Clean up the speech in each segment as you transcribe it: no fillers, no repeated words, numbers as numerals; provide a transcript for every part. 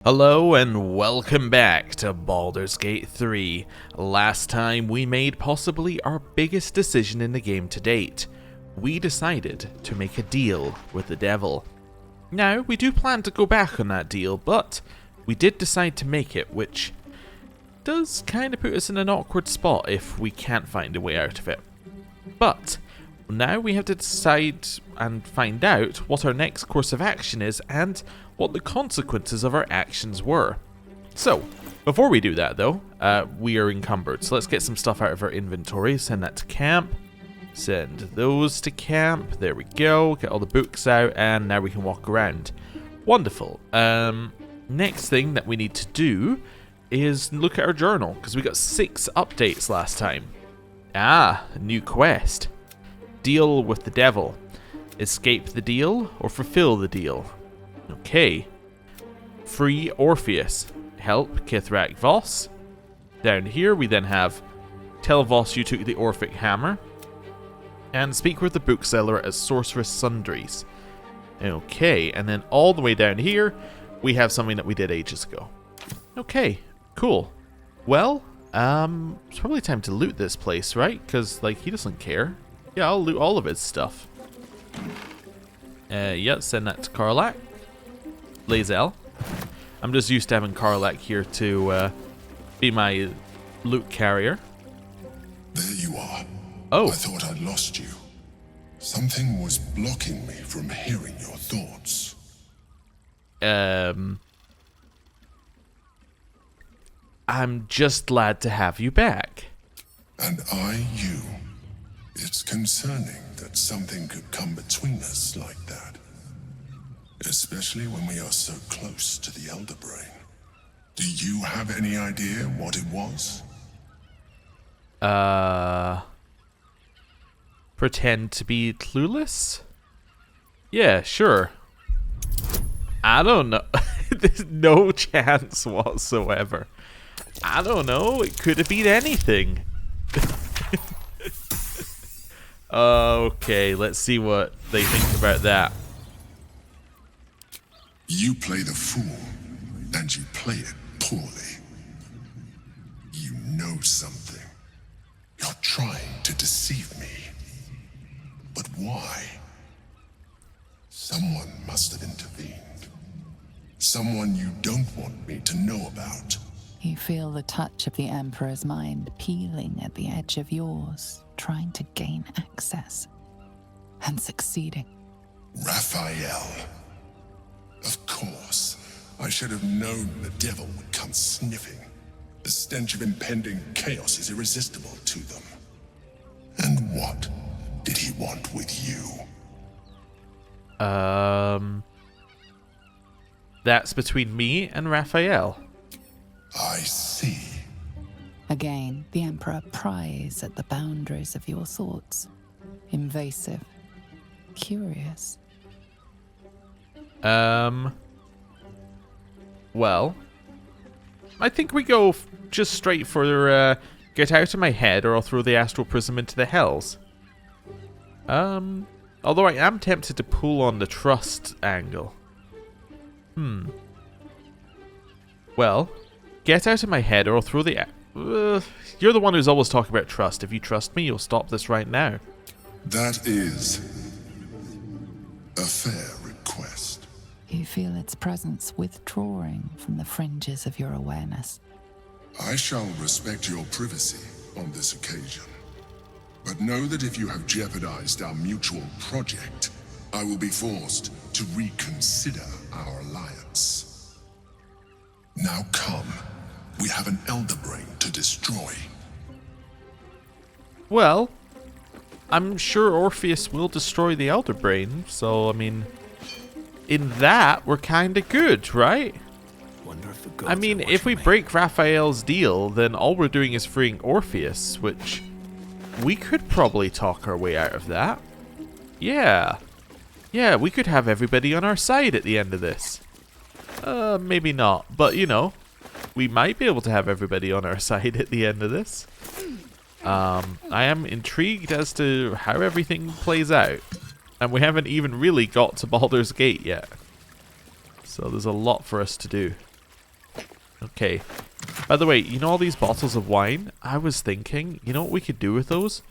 Hello and welcome back to Baldur's Gate 3. Last time we made possibly our biggest decision in the game to date. We decided to make a deal with the devil. Now, we do plan to go back on that deal, but we did decide to make it, which does kind of put us in an awkward spot if we can't find a way out of it. But now we have to decide and find out what our next course of action is and what the consequences of our actions were. So, before we do that though, we are encumbered, so let's get some stuff out of our inventory. Send that to camp, send those to camp, there we go, get all the books out, and now we can walk around. Wonderful. Next thing that we need to do is look at our journal, because we got 6 updates last time. Ah, a new quest. Deal with the devil. Escape the deal or fulfill the deal. Okay. Free Orpheus. Help Kithrak Voss. Down here we then have tell Voss you took the Orphic Hammer. And speak with the bookseller at Sorceress Sundries. Okay, and then all the way down here we have something that we did ages ago. Okay, cool. Well, it's probably time to loot this place, right? Because, like, he doesn't care. Yeah, I'll loot all of his stuff. Yeah, send that to Karlach. Lae'zel. I'm just used to having Karlach here to be my loot carrier. There you are. Oh. I thought I'd lost you. Something was blocking me from hearing your thoughts. I'm just glad to have you back. And I you. It's concerning that something could come between us like that. Especially when we are so close to the Elder Brain. Do you have any idea what it was? Pretend to be clueless? Yeah, sure. I don't know. There's no chance whatsoever. I don't know. It could have been anything. Okay, let's see what they think about that. You play the fool, and you play it poorly. You know something. You're trying to deceive me. But why? Someone must have intervened. Someone you don't want me to know about. You feel the touch of the Emperor's mind peeling at the edge of yours, trying to gain access. And succeeding. Raphael. Of course. I should have known the devil would come sniffing. The stench of impending chaos is irresistible to them. And what did he want with you? That's between me and Raphael. I see. Again, the Emperor pries at the boundaries of your thoughts. Invasive. Curious. Well, I think we go just straight for get out of my head or I'll throw the astral prism into the hells. Although I am tempted to pull on the trust angle. Well, get out of my head or I'll throw the... you're the one who's always talking about trust. If you trust me, you'll stop this right now. That is a fair request. You feel its presence withdrawing from the fringes of your awareness. I shall respect your privacy on this occasion. But know that if you have jeopardized our mutual project, I will be forced to reconsider our alliance. Now come. We have an Elder Brain to destroy. Well, I'm sure Orpheus will destroy the Elder Brain, so, I mean, in that, we're kind of good, right? I mean, if we break Raphael's deal, then all we're doing is freeing Orpheus, which we could probably talk our way out of that. Yeah. Yeah, we could have everybody on our side at the end of this. Maybe not, but, you know, we might be able to have everybody on our side at the end of this. I am intrigued as to how everything plays out. And we haven't even really got to Baldur's Gate yet. So there's a lot for us to do. Okay. By the way, you know all these bottles of wine? I was thinking, you know what we could do with those?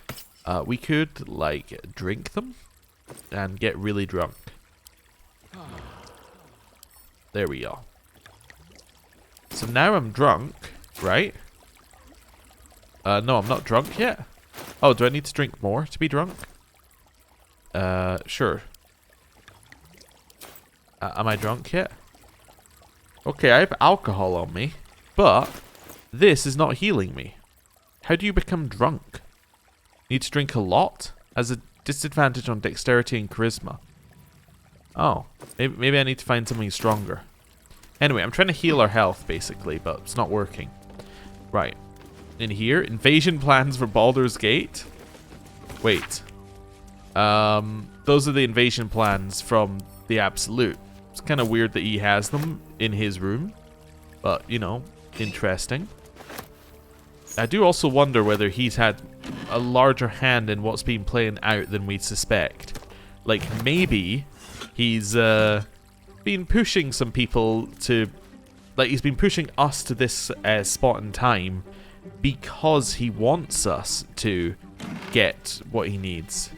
We could, like, drink them and get really drunk. There we go. So now I'm drunk, right? No, I'm not drunk yet. Oh, do I need to drink more to be drunk? Sure. Am I drunk yet? Okay, I have alcohol on me, but this is not healing me. How do you become drunk? Need to drink a lot? As a disadvantage on dexterity and charisma. Oh, maybe I need to find something stronger. Anyway, I'm trying to heal our health, basically, but it's not working. Right. In here, invasion plans for Baldur's Gate. Wait. Those are the invasion plans from the Absolute. It's kind of weird that he has them in his room. But, you know, interesting. I do also wonder whether he's had a larger hand in what's been playing out than we suspect. Like, maybe he's been pushing some people to... Like, he's been pushing us to this spot in time because he wants us to get what he needs.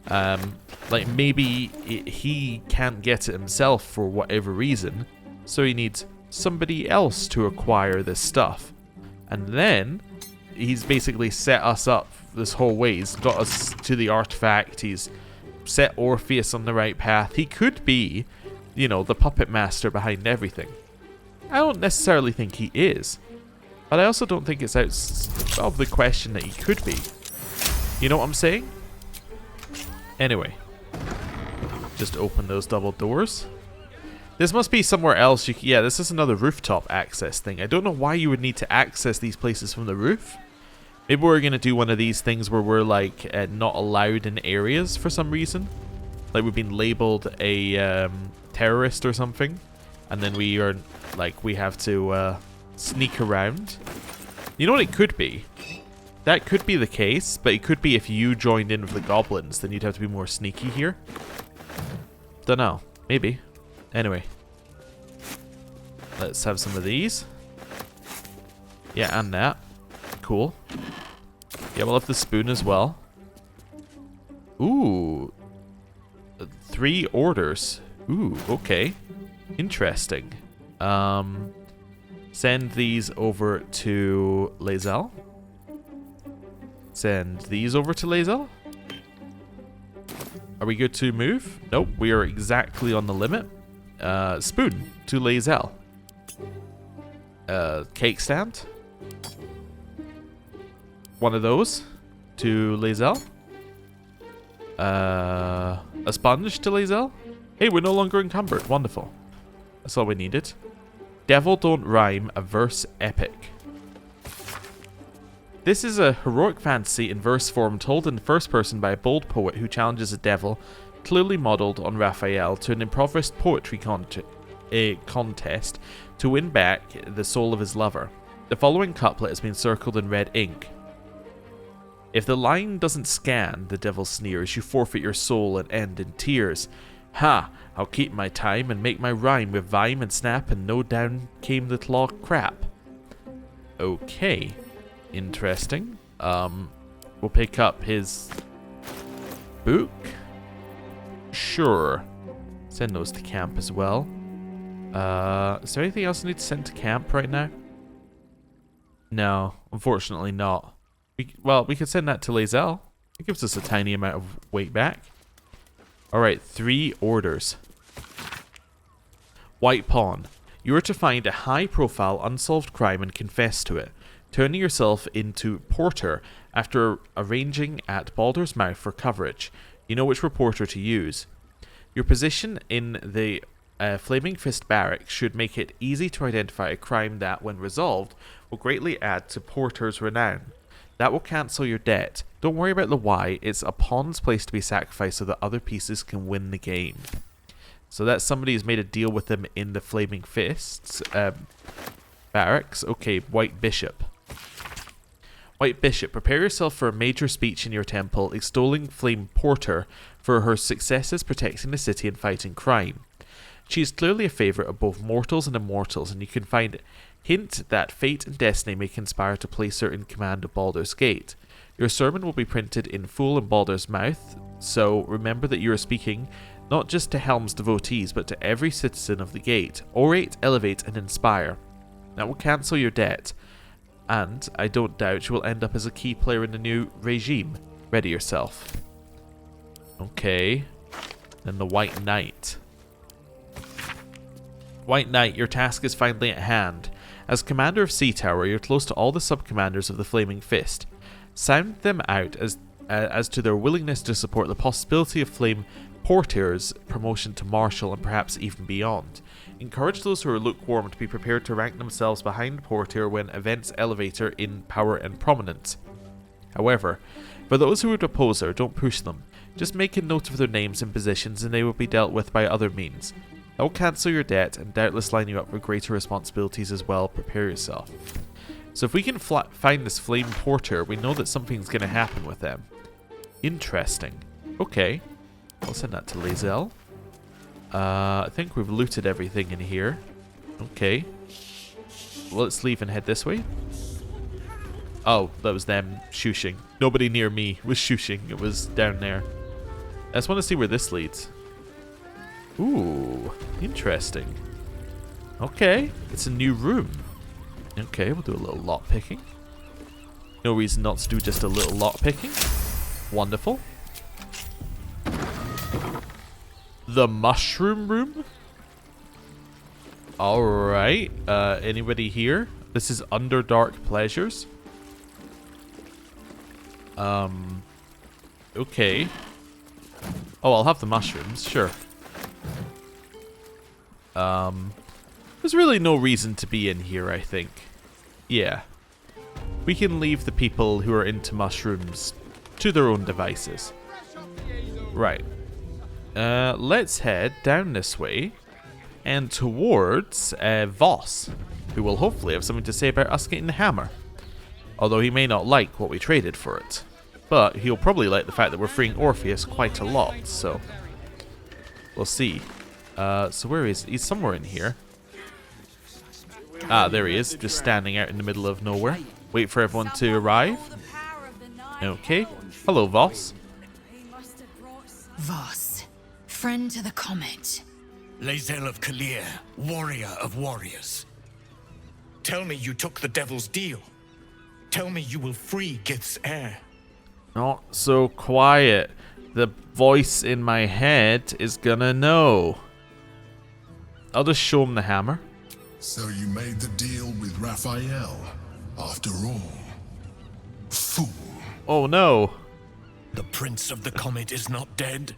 Like, maybe he can't get it himself for whatever reason, so he needs somebody else to acquire this stuff. And then he's basically set us up this whole way. He's got us to the artifact. He's set Orpheus on the right path. He could be, you know, the puppet master behind everything. I don't necessarily think he is, but I also don't think it's out of the question that he could be. You know what I'm saying? Anyway, just open those double doors. This must be somewhere else. Yeah, this is another rooftop access thing. I don't know why you would need to access these places from the roof. Maybe we're going to do one of these things where we're, like, not allowed in areas for some reason. Like, we've been labeled a terrorist or something. And then we are, like, we have to sneak around. You know what it could be? That could be the case, but it could be if you joined in with the goblins, then you'd have to be more sneaky here. Dunno. Maybe. Anyway, let's have some of these. Yeah, and that. Cool. Yeah, we'll have the spoon as well. Ooh. 3 orders. Ooh, okay. Interesting. Send these over to Lae'zel. Send these over to Lae'zel. Are we good to move? Nope, we are exactly on the limit. Spoon to Lae'zel. Cake stand. One of those to Lae'zel. A sponge to Lae'zel. Hey, we're no longer encumbered. Wonderful. That's all we needed. Devil Don't Rhyme, a verse epic. This is a heroic fantasy in verse form told in first person by a bold poet who challenges a devil, clearly modelled on Raphael, to an improvised poetry contest to win back the soul of his lover. The following couplet has been circled in red ink. If the line doesn't scan, the devil sneers, you forfeit your soul and end in tears. Ha! I'll keep my time and make my rhyme with vime and snap, and no down came the claw crap. Okay. Interesting. We'll pick up his book. Sure. Send those to camp as well. Is there anything else I need to send to camp right now? No, unfortunately not. We could send that to Lae'zel. It gives us a tiny amount of weight back. Alright, 3 orders. White Pawn. You are to find a high-profile unsolved crime and confess to it, turning yourself into porter after arranging at Baldur's Mouth for coverage. You know which reporter to use. Your position in the Flaming Fist barracks should make it easy to identify a crime that, when resolved, will greatly add to Porter's renown. That will cancel your debt. Don't worry about the why, it's a pawn's place to be sacrificed so that other pieces can win the game. So that's somebody who's made a deal with them in the Flaming Fists barracks. Okay, White Bishop. White Bishop, prepare yourself for a major speech in your temple, extolling Flame Porter for her successes protecting the city and fighting crime. She is clearly a favourite of both mortals and immortals, and you can find hint that fate and destiny may conspire to place her in command of Baldur's Gate. Your sermon will be printed in full in Baldur's mouth, so remember that you are speaking not just to Helm's devotees, but to every citizen of the gate. Orate, elevate, and inspire. That will cancel your debt, and I don't doubt you will end up as a key player in the new regime. Ready yourself. Okay. Then the White Knight. White Knight, your task is finally at hand. As commander of Sea Tower, you're close to all the sub-commanders of the Flaming Fist. Sound them out as to their willingness to support the possibility of Flame Portier's promotion to Marshal and perhaps even beyond. Encourage those who are lukewarm to be prepared to rank themselves behind Portier when events elevate her in power and prominence. However, for those who would oppose her, don't push them. Just make a note of their names and positions and they will be dealt with by other means. That will cancel your debt and doubtless line you up for greater responsibilities as well. Prepare yourself. So if we can find this Flame Porter, we know that something's going to happen with them. Interesting. Okay. I'll send that to Lae'zel. I think we've looted everything in here. Okay. Well, let's leave and head this way. Oh, that was them shooshing. Nobody near me was shooshing. It was down there. I just want to see where this leads. Ooh, interesting. Okay, it's a new room. Okay, we'll do a little lot picking. No reason not to do just a little lot picking. Wonderful. The mushroom room? Alright, anybody here? This is Underdark Pleasures. Okay. Oh, I'll have the mushrooms, sure. There's really no reason to be in here, I think. Yeah. We can leave the people who are into mushrooms to their own devices. Right. Let's head down this way and towards Voss, who will hopefully have something to say about us getting the hammer. Although he may not like what we traded for it. But he'll probably like the fact that we're freeing Orpheus quite a lot, so we'll see. So where is he? He's somewhere in here. Ah, there he is, just standing out in the middle of nowhere. Wait for everyone to arrive. Okay. Hello, Voss. Voss, friend to the comet. Lae'zel of Kalir, warrior of warriors. Tell me you took the devil's deal. Tell me you will free Gith's heir. Not so quiet. The voice in my head is gonna know. I'll just show him the hammer. So you made the deal with Raphael, after all. Fool. Oh no. The Prince of the Comet is not dead.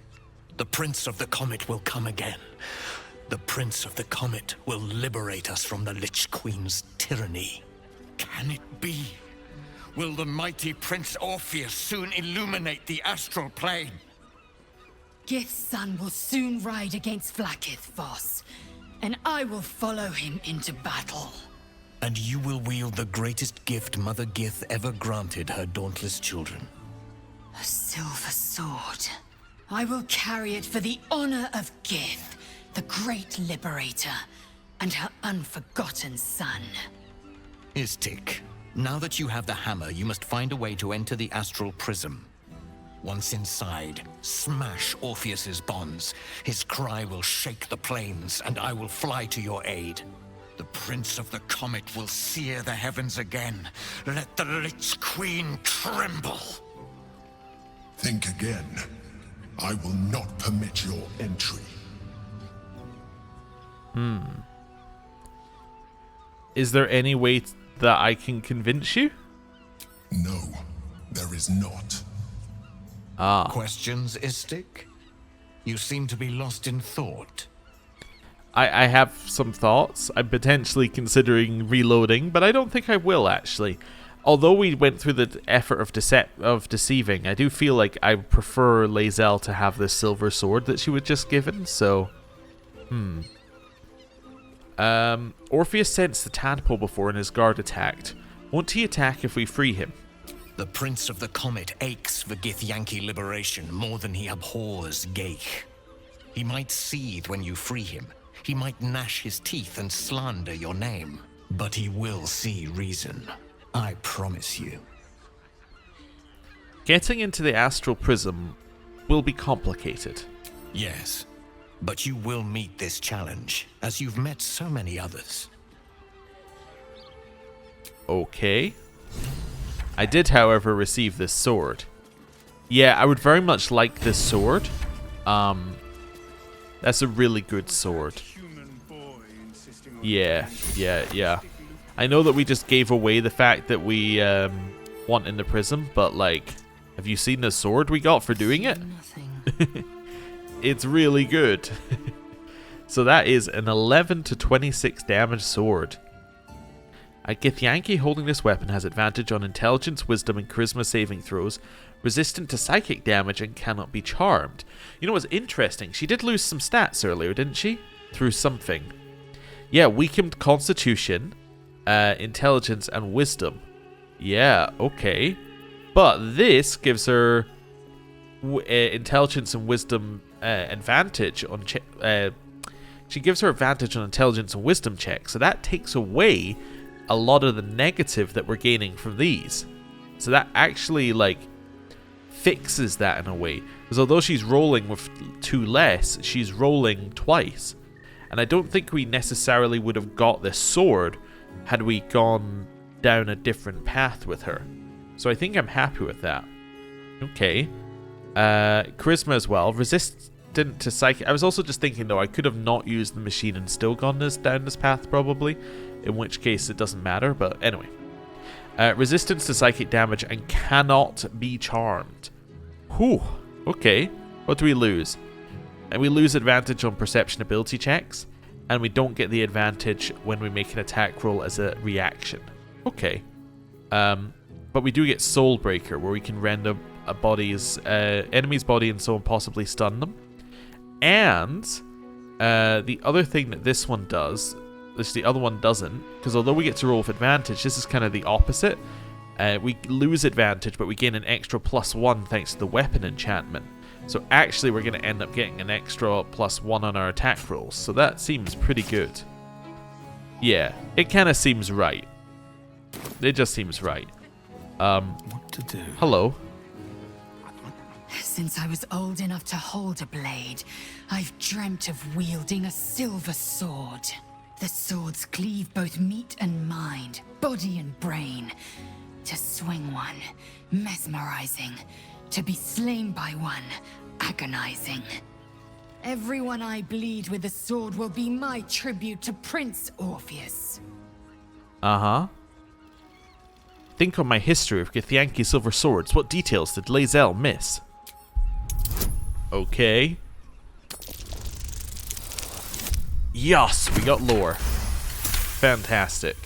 The Prince of the Comet will come again. The Prince of the Comet will liberate us from the Lich Queen's tyranny. Can it be? Will the mighty Prince Orpheus soon illuminate the astral plane? Gith's son will soon ride against Vlaakith, Voss, and I will follow him into battle. And you will wield the greatest gift Mother Gith ever granted her dauntless children. A silver sword. I will carry it for the honor of Gith, the great liberator, and her unforgotten son. Istik, now that you have the hammer, you must find a way to enter the astral prism. Once inside, smash Orpheus's bonds. His cry will shake the plains, and I will fly to your aid. The Prince of the Comet will sear the heavens again. Let the Lich Queen tremble. Think again. I will not permit your entry. Is there any way that I can convince you? No, there is not. Questions, Istik? You seem to be lost in thought. I have some thoughts. I'm potentially considering reloading, but I don't think I will, actually. Although we went through the effort of deceiving, I do feel like I prefer Lae'zel to have this silver sword that she was just given, so... Orpheus sensed the tadpole before and his guard attacked. Won't he attack if we free him? The Prince of the Comet aches for Githyanki liberation more than he abhors Geich. He might seethe when you free him. He might gnash his teeth and slander your name. But he will see reason. I promise you. Getting into the astral prism will be complicated. Yes, but you will meet this challenge, as you've met so many others. Okay. I did, however, receive this sword. Yeah, I would very much like this sword. That's a really good sword. Yeah. I know that we just gave away the fact that we want in the prism, but like, have you seen the sword we got for doing it? It's really good. So that is an 11 to 26 damage sword. A Githyanki holding this weapon has advantage on intelligence, wisdom, and charisma saving throws, resistant to psychic damage, and cannot be charmed. You know what's interesting? She did lose some stats earlier, didn't she? Through something. Yeah, weakened constitution, intelligence, and wisdom. Yeah, okay. But this gives her intelligence and wisdom advantage on she gives her advantage on intelligence and wisdom checks, so that takes away a lot of the negative that we're gaining from these. So that actually like fixes that in a way, because although she's rolling with 2 less, she's rolling twice, and I don't think we necessarily would have got this sword had we gone down a different path with her. So I think I'm happy with that. Okay. Charisma as well. Resistant to psychic. I was also just thinking though, I could have not used the machine and still gone down this path probably, in which case it doesn't matter, but anyway. Resistance to psychic damage and cannot be charmed. Whew. Okay. What do we lose? And we lose advantage on perception ability checks, and we don't get the advantage when we make an attack roll as a reaction. Okay. But we do get Soul Breaker, where we can rend a body's enemy's body and so on, possibly stun them. And the other thing that this one does, which the other one doesn't, because although we get to roll with advantage, this is kind of the opposite. We lose advantage, but we gain an extra +1 thanks to the weapon enchantment. So actually we're going to end up getting an extra +1 on our attack rolls. So that seems pretty good. Yeah, it kind of seems right. It just seems right. What to do? Hello. Since I was old enough to hold a blade, I've dreamt of wielding a silver sword. The swords cleave both meat and mind, body and brain. To swing one, mesmerizing. To be slain by one, agonizing. Everyone I bleed with the sword will be my tribute to Prince Orpheus. Uh-huh. Think on my history of Githyanki silver swords. What details did Lae'zel miss? Okay. Yes, we got lore. Fantastic.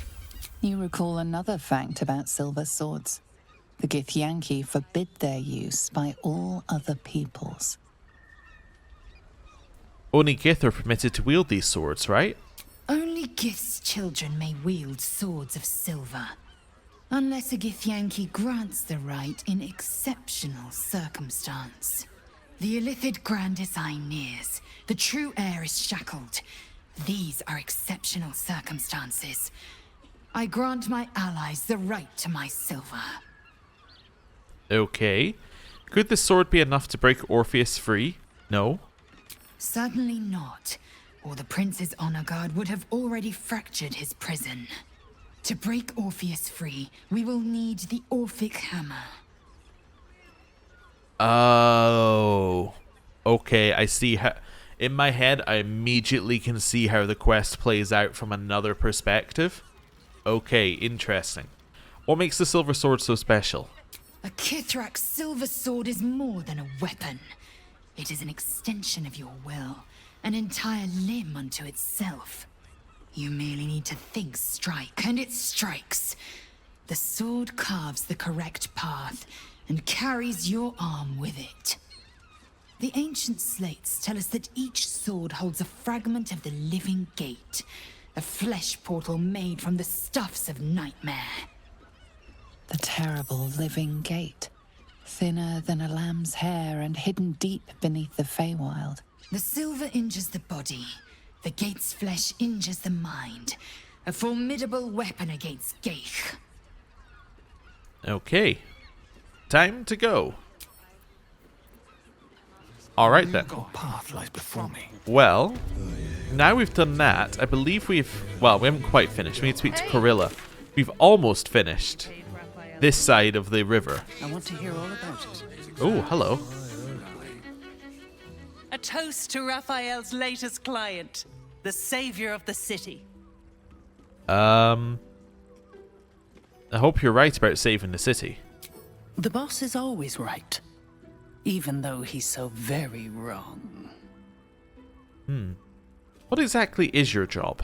You recall another fact about silver swords. The Githyanki forbid their use by all other peoples. Only Gith are permitted to wield these swords, right? Only Gith's children may wield swords of silver. Unless a Githyanki grants the right in exceptional circumstance. The Illithid Grandis Aeneas, the true heir is shackled. These are exceptional circumstances. I grant my allies the right to my silver. Okay. Could the sword be enough to break Orpheus free? No. Certainly not, or the Prince's honor guard would have already fractured his prison. To break Orpheus free, we will need the Orphic Hammer. Oh. Okay, I see how... In my head, I immediately can see how the quest plays out from another perspective. Okay, interesting. What makes the silver sword so special? A Kithrak's silver sword is more than a weapon. It is an extension of your will, an entire limb unto itself. You merely need to think strike, and it strikes. The sword carves the correct path, and carries your arm with it. The ancient slates tell us that each sword holds a fragment of the living gate, a flesh portal made from the stuffs of nightmare. The terrible living gate, thinner than a lamb's hair and hidden deep beneath the Feywild. The silver injures the body. The gate's flesh injures the mind. A formidable weapon against Geich. Okay. Time to go. Alright then. Path lies before me. Well, now we've done that, I believe well, we haven't quite finished. We need to speak to Corilla. We've almost finished this side of the river. I want to hear all about it. Oh, hello. A toast to Raphael's latest client, the savior of the city. I hope you're right about saving the city. The boss is always right, even though he's so very wrong. What exactly is your job?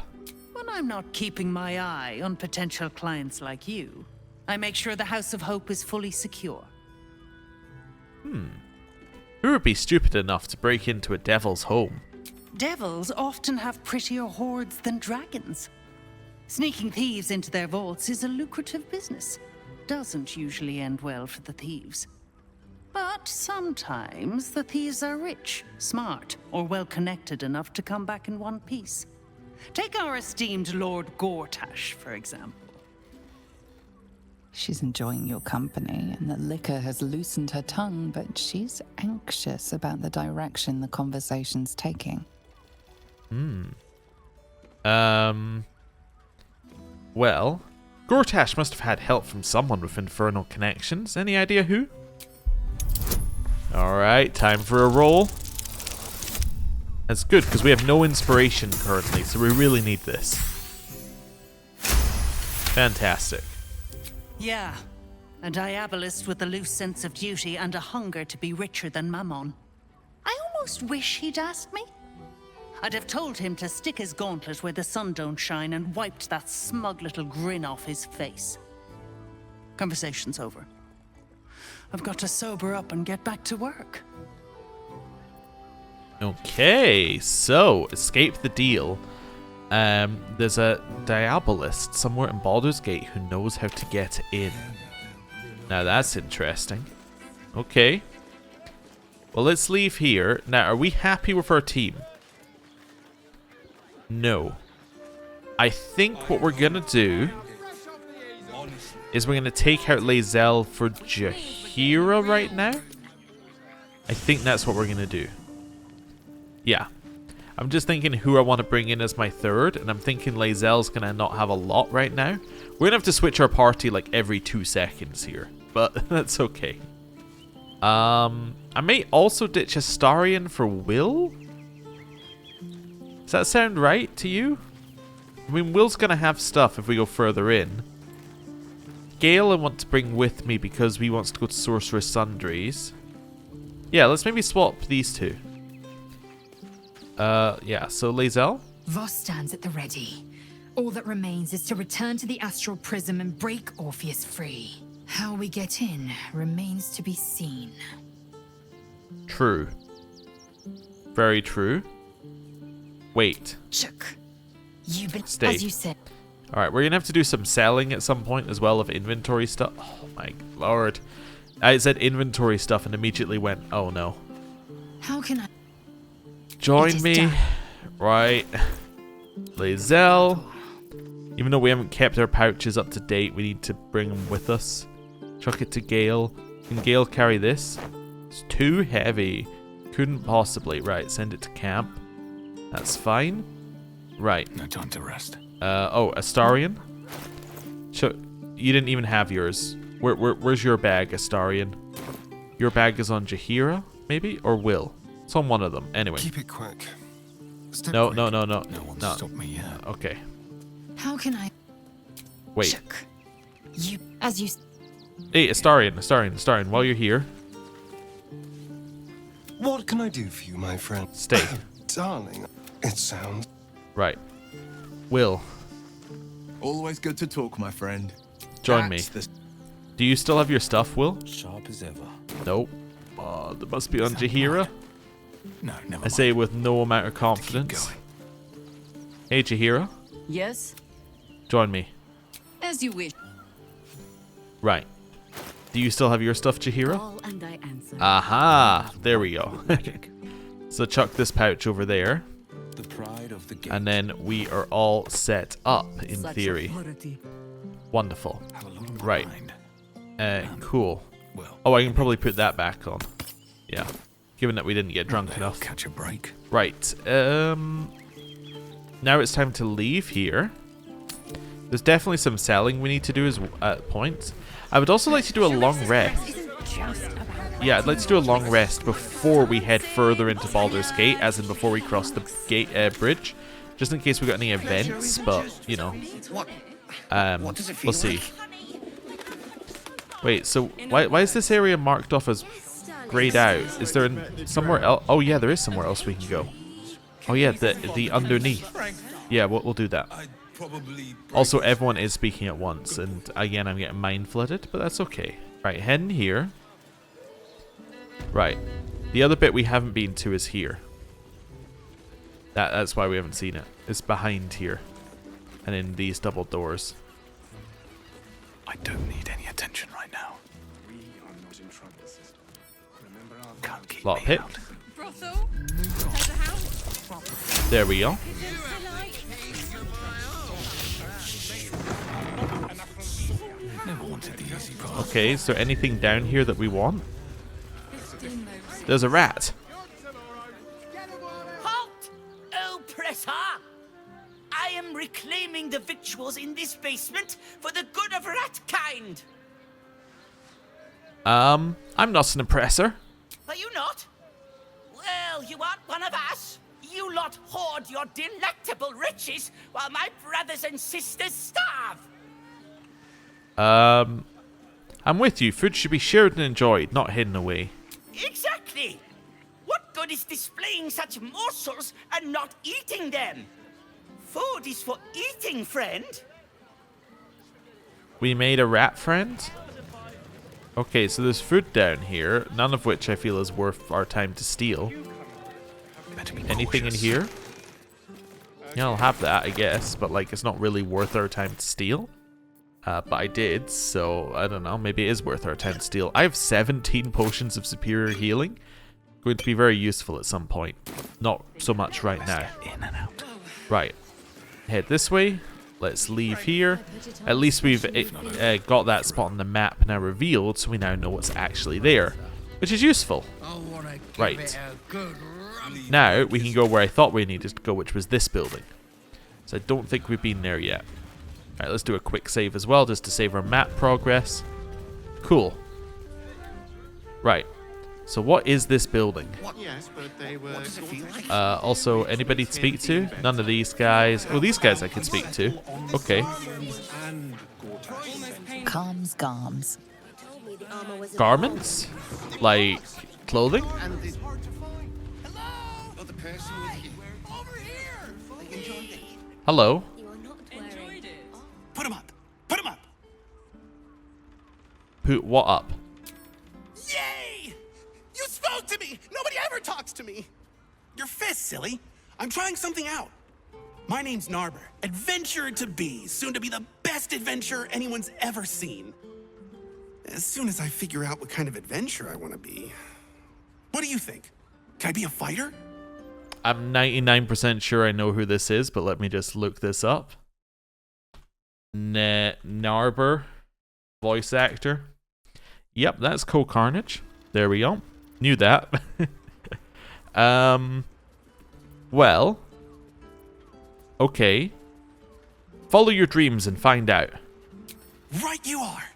When I'm not keeping my eye on potential clients like you, I make sure the House of Hope is fully secure. Who would be stupid enough to break into a devil's home? Devils often have prettier hordes than dragons. Sneaking thieves into their vaults is a lucrative business. Doesn't usually end well for the thieves. But sometimes the thieves are rich, smart, or well-connected enough to come back in one piece. Take our esteemed Lord Gortash, for example. She's enjoying your company, and the liquor has loosened her tongue, but she's anxious about the direction the conversation's taking. Well, Gortash must have had help from someone with infernal connections. Any idea who? Alright, time for a roll. That's good, because we have no inspiration currently, so we really need this. Fantastic. Yeah, a diabolist with a loose sense of duty and a hunger to be richer than Mammon. I almost wish he'd asked me. I'd have told him to stick his gauntlet where the sun don't shine and wiped that smug little grin off his face. Conversation's over. I've got to sober up and get back to work. Okay, so escape the deal. There's a diabolist somewhere in Baldur's Gate who knows how to get in. Now that's interesting. Okay. Well, let's leave here. Now, are we happy with our team? No. I think what we're gonna do is we're gonna take out Lae'zel for Jaheira right now. I think that's what we're gonna do. Yeah. I'm just thinking who I want to bring in as my third, and I'm thinking Lae'zel's gonna not have a lot right now. We're gonna have to switch our party like every 2 seconds here, but that's okay. I may also ditch Astarion for Will. Does that sound right to you? I mean, Will's gonna have stuff if we go further in. Gale I want to bring with me because he wants to go to Sorceress Sundries. Yeah, let's maybe swap these two. Yeah, so Lae'zel? Voss stands at the ready. All that remains is to return to the Astral Prism and break Orpheus free. How we get in remains to be seen. True. Very true. Wait. Chuck, you've been, Stay. as you said. Alright, we're gonna have to do some selling at some point as well of inventory stuff. Oh my lord. I said inventory stuff and immediately went, oh no. How can I? Join It is me. done. Right. Lae'zel. Even though we haven't kept our pouches up to date, we need to bring them with us. Chuck it to Gale. Can Gale carry this? It's too heavy. Couldn't possibly. Right, send it to camp. That's fine. Right. No time to rest. Oh, Astarion? You didn't even have yours. Where's your bag, Astarion? Your bag is on Jaheira, maybe? Or Will? It's on one of them. Anyway. Keep it quick. Step No. quick. No one's stopped me yet. Okay. How can I? Wait. Chuck, you, as you. Hey, Astarion, while you're here, What can I do for you, my friend? stay. Darling, it sounds... Right. Will, Always good to talk, my friend. join me. That's the Do you still have your stuff, Will? sharp as ever. Nope. That must be on Jaheira. No, never I mind. say with no amount of Keep confidence. going. Hey, Jaheira, Yes, join me. as you wish. Right. Do you still have your stuff, Jaheira? All and I answer. Aha! There we go. So chuck this pouch over there. The pride of the gate. And then we are all set up, in theory. Wonderful. Have a lot on my Right. mind. Cool. Well, Oh, I can probably put that back on. Yeah. Given that we didn't get drunk they'll enough. catch a break. Right. Now it's time to leave here. There's definitely some selling we need to do at points. I would also like to do a long rest. Yeah, I'd like to do a long rest before we head further into Baldur's Gate, as in before we cross the gate bridge, just in case we got any events. But you know, we'll see. Wait, so why is this area marked off as grayed out? Is there somewhere else? Oh yeah, there is somewhere else we can go. Oh yeah, the underneath. Yeah, we'll do that. Also, everyone is speaking at once, and again, I'm getting mind flooded, but that's okay. Right, heading here. Right, the other bit we haven't been to is here. That's why we haven't seen it. It's behind here, and in these double doors. I don't need any attention right now. Can't keep Lot me hit. out. There we go. Never wanted the easy part. Okay, is there anything down here that we want? There's a rat. Halt! Oppressor! I am reclaiming the victuals in this basement for the good of ratkind. I'm not an oppressor. Are you not? Well, you aren't one of us. You lot hoard your delectable riches while my brothers and sisters starve. I'm with you. Food should be shared and enjoyed, not hidden away. Exactly. What good is displaying such morsels and not eating them? Food is for eating, friend. We made a rat friend? Okay, so there's food down here, none of which I feel is worth our time to steal. Anything in here? Yeah, I'll have that, I guess, but like it's not really worth our time to steal. But I did, so I don't know, maybe it is worth our time to steal. I have 17 potions of superior healing. Going to be very useful at some point. Not so much right now. In and out. Right. Head this way. Let's leave here. At least we've got that spot on the map now revealed, so we now know what's actually there, which is useful. Right. Now we can go where I thought we needed to go, which was this building. So I don't think we've been there yet. Alright, let's do a quick save as well, just to save our map progress. Cool. Right. So what is this building? Also, anybody to speak to? None of these guys. Oh, these guys I can speak to. Okay. Calms, garms. Garments? Like clothing? Hello. Put him up. Put him up. Put what up? Yay! You spoke to me. Nobody ever talks to me. Your fist, silly. I'm trying something out. My name's Narber, adventurer to be, soon to be the best adventurer anyone's ever seen. As soon as I figure out what kind of adventurer I want to be. What do you think? Can I be a fighter? I'm 99% sure I know who this is, but let me just look this up. Narber, voice actor. Yep, that's Carnage. There we go. Knew that. Well. Okay. Follow your dreams and find out. Right you are.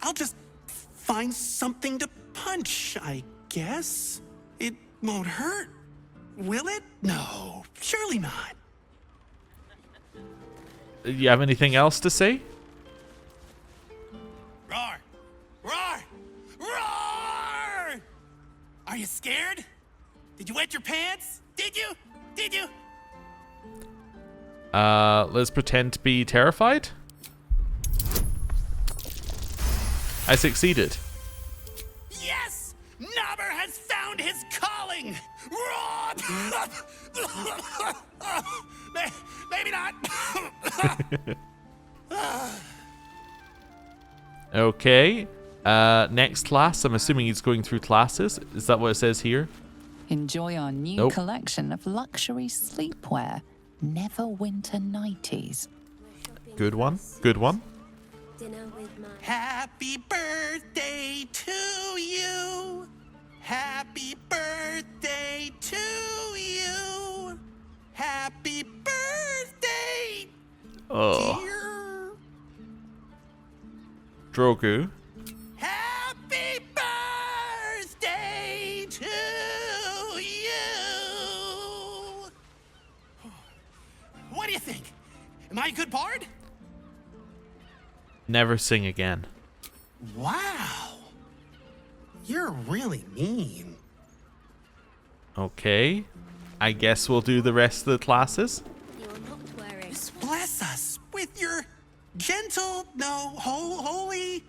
I'll just find something to punch, I guess. It won't hurt, will it? No, surely not. You have anything else to say? Roar! Roar! Roar! Are you scared? Did you wet your pants? Did you? Did you? Let's pretend to be terrified. I succeeded. Yes! Nobber has found his calling! Roar! Maybe not. Okay. Next class. I'm assuming he's going through classes. Is that what it says here? Enjoy our new Nope. collection of luxury sleepwear. Neverwinter Nighties. Good one. Good one. Happy birthday to you. Happy birthday to you. Happy birthday, Oh. dear. Drogu. Happy birthday to you. What do you think? Am I a good bard? Never sing again. Wow. You're really mean. Okay. I guess we'll do the rest of the classes. Bless us with your gentle, no, holy,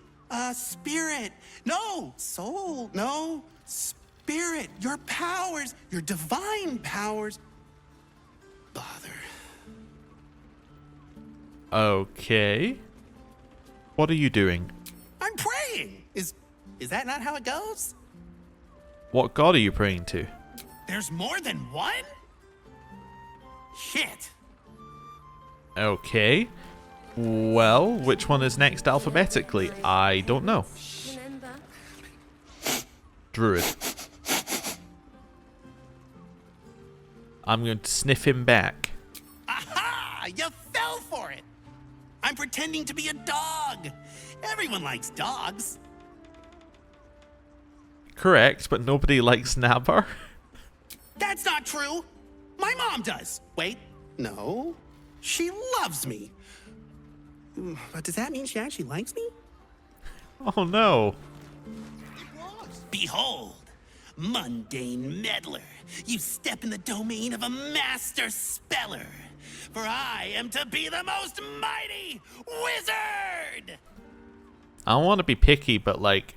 spirit. No, soul, no, spirit. Your powers, your divine powers. Bother. Okay. What are you doing? I'm praying. Is that not how it goes? What god are you praying to? There's more than one? Shit. Okay. Well, which one is next alphabetically? I don't know. Druid. I'm going to sniff him back. Aha! You fell for it. I'm pretending to be a dog. Everyone likes dogs. Correct, but nobody likes Nabar. That's not true. My mom does. Wait, no. She loves me. But does that mean she actually likes me? Oh no. Behold, mundane meddler. You step in the domain of a master speller. For I am to be the most mighty wizard! I want to be picky, but like,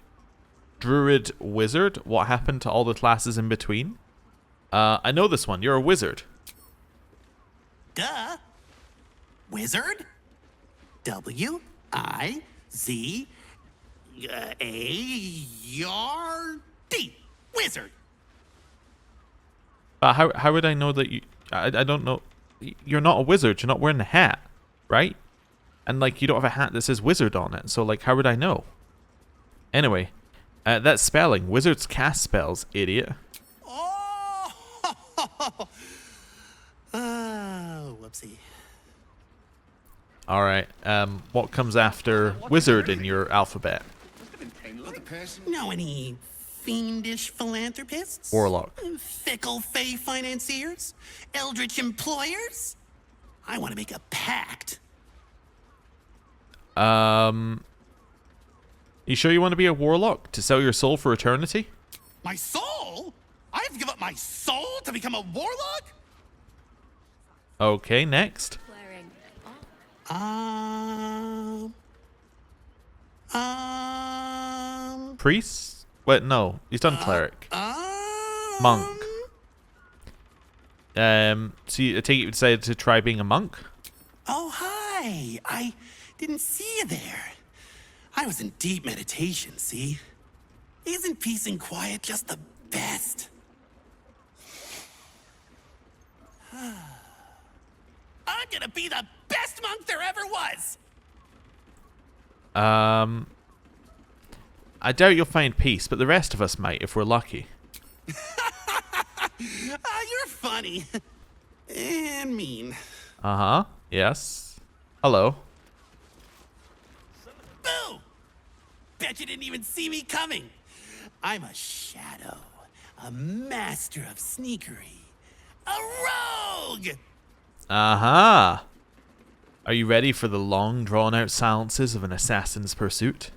Druid Wizard, what happened to all the classes in between? I know this one. You're a wizard. Duh. Wizard? W-I-Z-A-R-D. Wizard. How would I know that you... I don't know. You're not a wizard. You're not wearing a hat, right? And like, you don't have a hat that says wizard on it. So like, how would I know? Anyway, that's spelling. Wizards cast spells, idiot. Oh, whoopsie. Alright, what comes after wizard in your alphabet? Know any fiendish philanthropists? Warlock. Fickle fey financiers? Eldritch employers? I want to make a pact. You sure you want to be a warlock? To sell your soul for eternity? My soul? I have to give up my soul to become a warlock? Okay, next. Priest? Wait, no. He's done cleric. Monk. So I take it you decided to try being a monk? Oh, hi. I didn't see you there. I was in deep meditation, see? Isn't peace and quiet just the best? I'm gonna be the best monk there ever was! I doubt you'll find peace, but the rest of us might if we're lucky. You're funny. And mean. Uh-huh. Yes. Hello. Boo! Bet you didn't even see me coming. I'm a shadow. A master of sneakery. A rogue! Uh-huh. Are you ready for the long, drawn-out silences of an assassin's pursuit?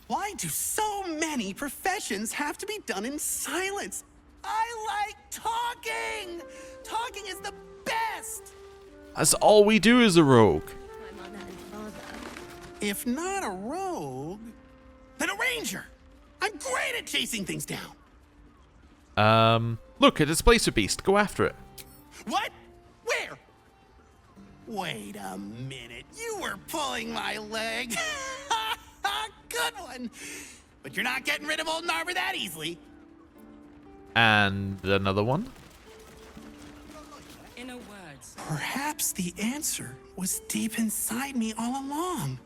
Why do so many professions have to be done in silence? I like talking! Talking is the best! That's all we do as a rogue. If not a rogue, then a ranger! I'm great at chasing things down! Look, a displacer beast. Go after it. What? Where? Wait a minute. You were pulling my leg. Good one. But you're not getting rid of old Narber that easily. And another one. In a word, Perhaps the answer was deep inside me all along.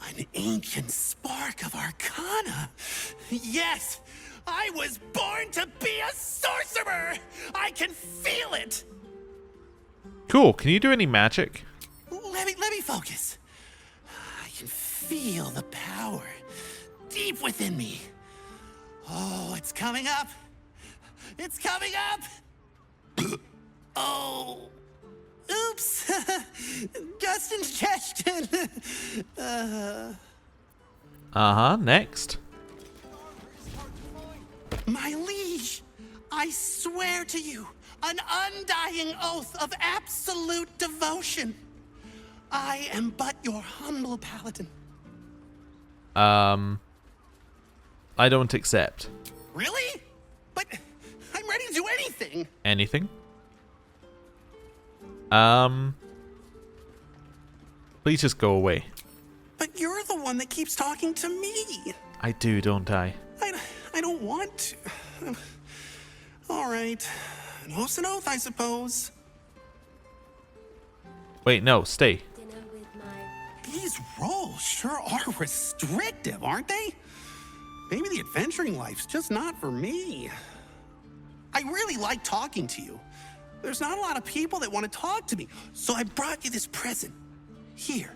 An ancient spark of arcana. Yes, I was born to be a sorcerer! I can feel it! Cool. Can you do any magic? Let me focus. I can feel the power deep within me. Oh, it's coming up. It's coming up! Oh. Oops. Just indigestion. Next. My liege, I swear to you, an undying oath of absolute devotion. I am but your humble paladin. I don't accept. Really? But I'm ready to do anything. Anything? Please just go away. But you're the one that keeps talking to me. I do, don't I? I don't want to. All right. An oath's an oath, I suppose. Wait, no, stay. These roles sure are restrictive, aren't they? Maybe the adventuring life's just not for me. I really like talking to you. There's not a lot of people that want to talk to me, so I brought you this present. Here.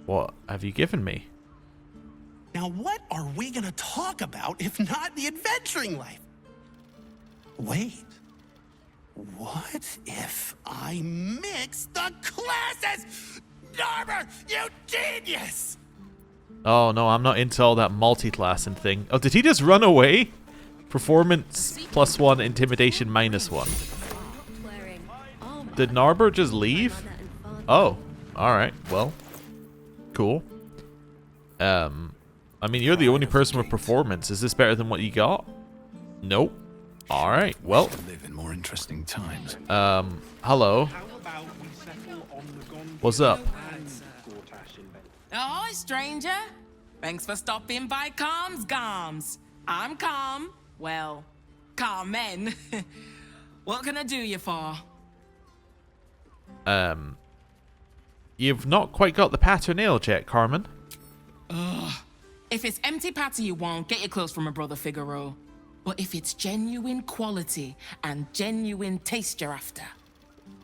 What have you given me? Now, what are we gonna talk about if not the adventuring life? Wait. What if I mix the classes? Narber, you genius! Oh no, I'm not into all that multi-classing thing. Oh, did he just run away? Performance +1, intimidation -1. Did Narber just leave? Oh, alright, well, cool. I mean, you're the only person with performance. Is this better than what you got? Nope. Alright, well. Live in more interesting times. Hello. What's up? Ahoy, stranger. Thanks for stopping by Calm's Garms. I'm Calm. Well, Carmen. What can I do you for? You've not quite got the patternage yet, Carmen. Ugh. If it's empty patter you want, get your clothes from my brother Figaro. But if it's genuine quality and genuine taste you're after,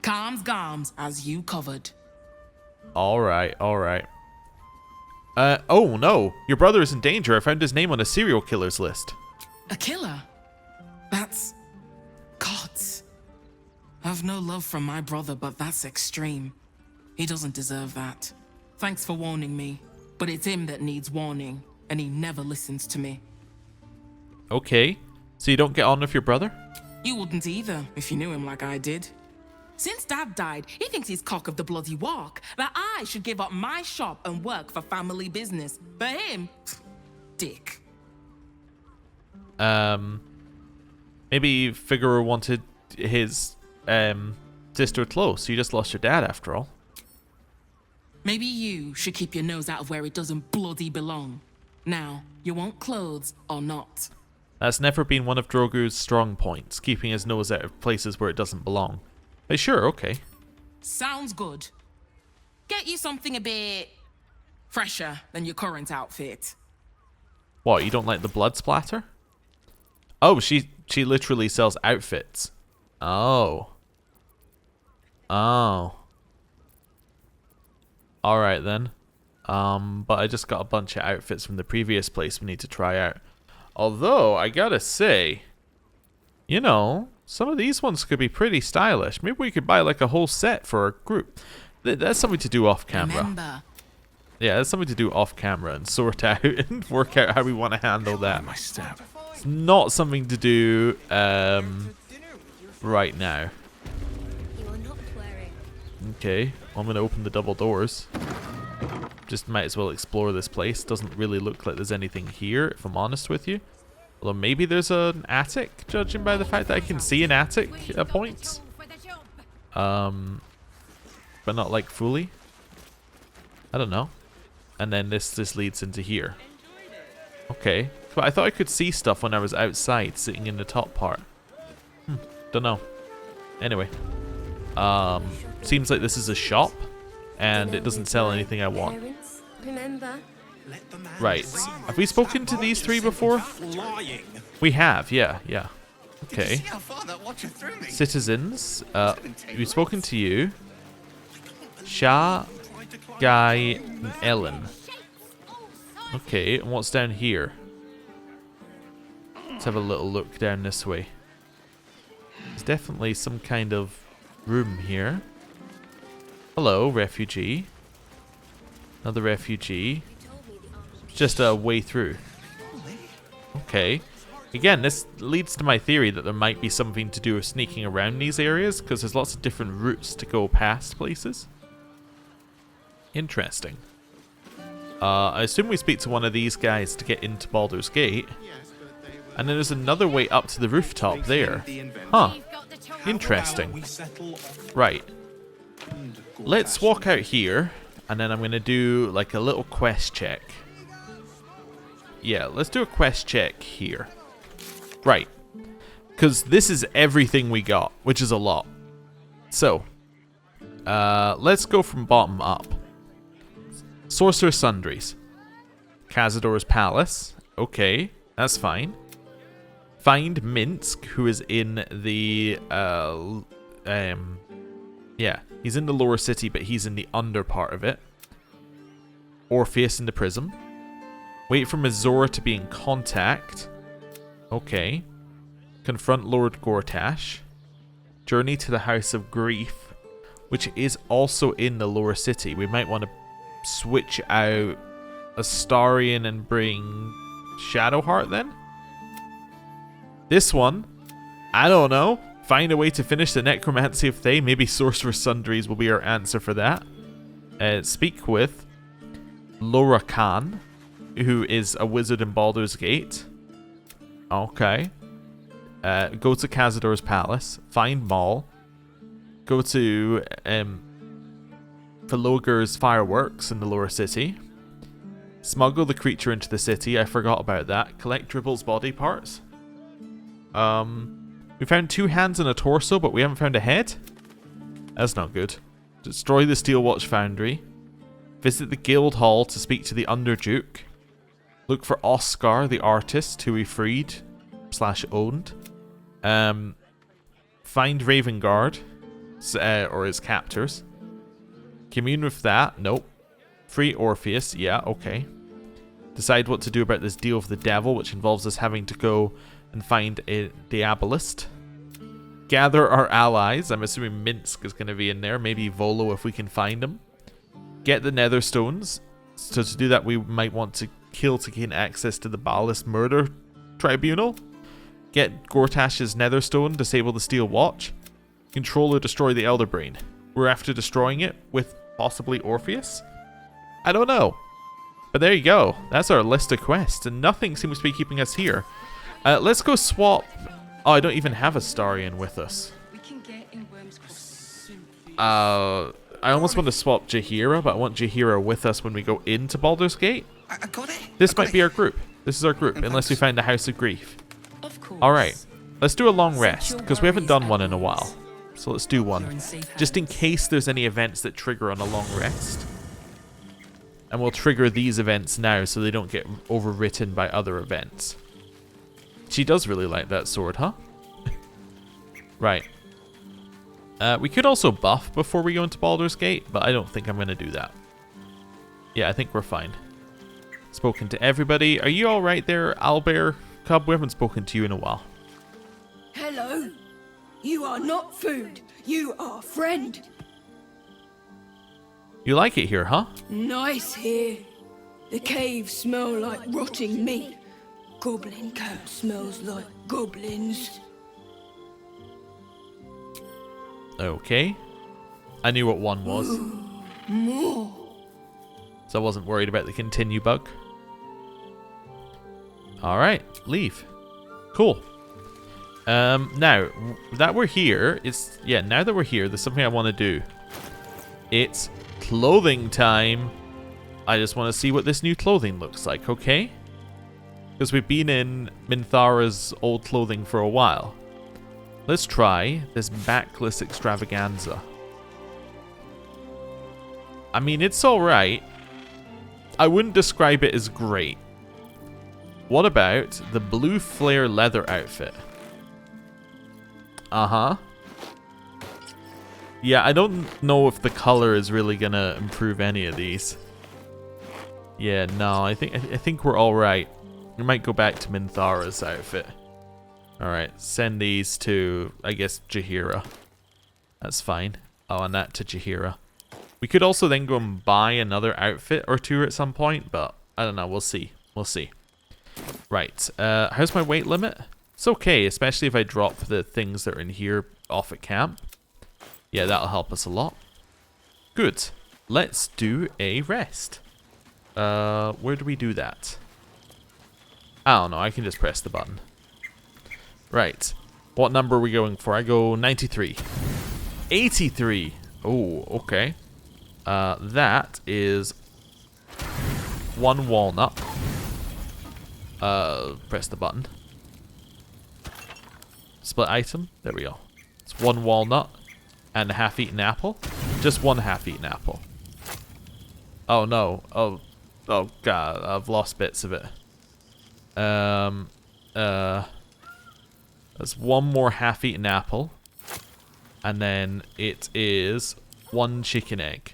Calm's Garms as you covered. Alright, alright. Oh no, your brother is in danger. I found his name on a serial killer's list. A killer? That's... Gods. I've no love from my brother, but that's extreme. He doesn't deserve that. Thanks for warning me, but it's him that needs warning, and he never listens to me. Okay, so you don't get on with your brother? You wouldn't either, if you knew him like I did. Since Dad died, he thinks he's cock of the bloody walk, that I should give up my shop and work for family business. For him, dick. Maybe Figaro wanted his, sister close. You just lost your dad after all. Maybe you should keep your nose out of where it doesn't bloody belong. Now, you want clothes or not? That's never been one of Drogo's strong points, keeping his nose out of places where it doesn't belong. But sure, okay. Sounds good. Get you something a bit fresher than your current outfit. What, you don't like the blood splatter? Oh, she literally sells outfits. Oh. Oh. Alright then. But I just got a bunch of outfits from the previous place we need to try out. Although, I gotta say, you know, some of these ones could be pretty stylish. Maybe we could buy like a whole set for our group. That's something to do off camera. Remember. Yeah, that's something to do off camera and sort out and work out how we want to handle that. My step. It's not something to do right now. Okay, I'm going to open the double doors. Just might as well explore this place. Doesn't really look like there's anything here, if I'm honest with you. Although maybe there's an attic, judging by the fact that I can see an attic at points. But not like fully. I don't know. And then this leads into here. Okay. But I thought I could see stuff when I was outside, sitting in the top part. Don't know. Anyway. Seems like this is a shop, and it doesn't sell anything I want. Right. Have we spoken to these three before? We have, yeah. Okay. Citizens, we've spoken to you. Shah, Guy, and Ellen. Okay, and what's down here? Let's have a little look down this way. There's definitely some kind of room here. Hello, refugee. Another refugee. It's just a way through. Okay. Again, this leads to my theory that there might be something to do with sneaking around these areas, because there's lots of different routes to go past places. Interesting. I assume we speak to one of these guys to get into Baldur's Gate. And then there's another way up to the rooftop there. Huh. Interesting. Right. Let's walk out here, and then I'm going to do like a little quest check. Yeah, let's do a quest check here. Right. Because this is everything we got, which is a lot. So, let's go from bottom up. Sorcerer's Sundries. Cazador's Palace. Okay, that's fine. Find Minsk, who is in the, yeah, he's in the lower city, but he's in the under part of it. Orpheus in the Prism. Wait for Mizora to be in contact. Okay. Confront Lord Gortash. Journey to the House of Grief, which is also in the lower city. We might want to switch out Astarion and bring Shadowheart then? This one, I don't know. Find a way to finish the Necromancy of Thay. Maybe Sorcerer's Sundries will be our answer for that. Speak with Laura Khan, who is a wizard in Baldur's Gate. Okay. Go to Cazador's Palace. Find Maul. Go to Philogur's Fireworks in the lower city. Smuggle the creature into the city. I forgot about that. Collect Dribble's body parts. We found 2 hands and a torso, but we haven't found a head. That's not good. Destroy the Steelwatch Foundry. Visit the Guild Hall to speak to the Underduke. Look for Oscar, the artist, who we freed / owned. Find Ravengard, or his captors. Commune with that. Nope. Free Orpheus. Yeah, okay. Decide what to do about this deal with the devil, which involves us having to go and find a Diabolist. Gather our allies. I'm assuming Minsk is going to be in there. Maybe Volo if we can find him. Get the Netherstones. So to do that, we might want to kill to gain access to the Ballast Murder Tribunal. Get Gortash's Netherstone. Disable the Steel Watch. Control or destroy the Elder Brain. We're after destroying it with possibly Orpheus? I don't know. But there you go. That's our list of quests, and nothing seems to be keeping us here. Let's go swap... Oh, I don't even have Astarion with us. I almost want to swap Jaheira, but I want Jaheira with us when we go into Baldur's Gate. This might be our group. This is our group, unless we find the House of Grief. Alright, let's do a long rest, because we haven't done one in a while. So let's do one, just in case there's any events that trigger on a long rest. And we'll trigger these events now so they don't get overwritten by other events. She does really like that sword, huh? Right. We could also buff before we go into Baldur's Gate, but I don't think I'm going to do that. Yeah, I think we're fine. Spoken to everybody. Are you alright there, Owlbear Cub? We haven't spoken to you in a while. Hello. You are not food. You are friend. You like it here, huh? Nice here. The caves smell like rotting meat. Goblin camp smells like goblins. Okay. I knew what one was. More. So I wasn't worried about the continue bug. Alright, leave. Cool. Now that we're here, now that we're here, there's something I want to do. It's clothing time. I just want to see what this new clothing looks like, okay? Because we've been in Minthara's old clothing for a while. Let's try this backless extravaganza. I mean, it's alright. I wouldn't describe it as great. What about the blue flare leather outfit? Uh-huh. Yeah, I don't know if the color is really gonna improve any of these. Yeah, no, I think we're all right. We might go back to Minthara's outfit. All right, send these to, I guess, Jaheira. That's fine. Oh, and that to Jaheira. We could also then go and buy another outfit or two at some point, but I don't know. We'll see. We'll see. Right. How's my weight limit? It's okay, especially if I drop the things that are in here off at camp. Yeah, that'll help us a lot. Good. Let's do a rest. Where do we do that? I don't know. I can just press the button. Right. What number are we going for? I go 93. 83. Oh, okay. That is 1 walnut. Press the button. Split item. There we go. It's 1 walnut and a half-eaten apple. Just 1 half-eaten apple. Oh no. Oh god. I've lost bits of it. There's 1 more half-eaten apple. And then it is 1 chicken egg.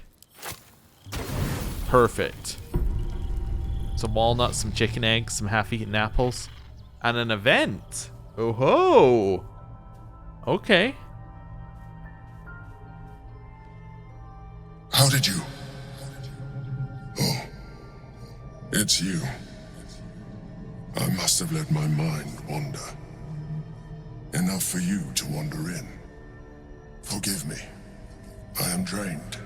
Perfect. Some walnuts, some chicken eggs, some half-eaten apples. And an event. Oh ho! Okay. How did you? Oh, it's you. I must have let my mind wander. Enough for you to wander in. Forgive me. I am drained.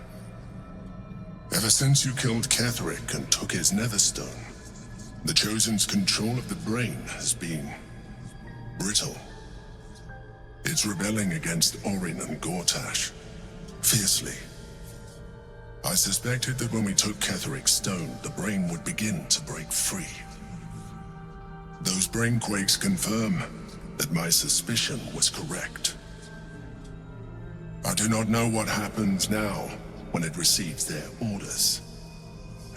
Ever since you killed Ketheric and took his netherstone, the Chosen's control of the brain has been brittle. It's rebelling against Orin and Gortash fiercely. I suspected that when we took Ketheric's stone, the brain would begin to break free. Those brain quakes confirm that my suspicion was correct. I do not know what happens now when it receives their orders,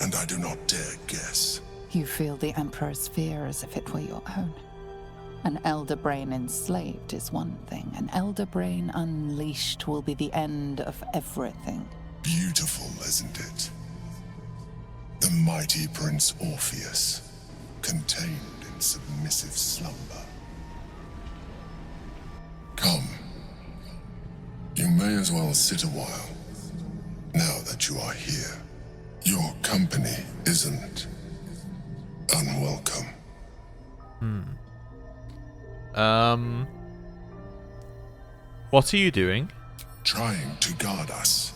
and I do not dare guess. You feel the Emperor's fear as if it were your own. An elder brain enslaved is one thing. An elder brain unleashed will be the end of everything. Beautiful, isn't it? The mighty Prince Orpheus, contained in submissive slumber. Come. You may as well sit a while, now that you are here. Your company isn't unwelcome. What are you doing? Trying to guard us.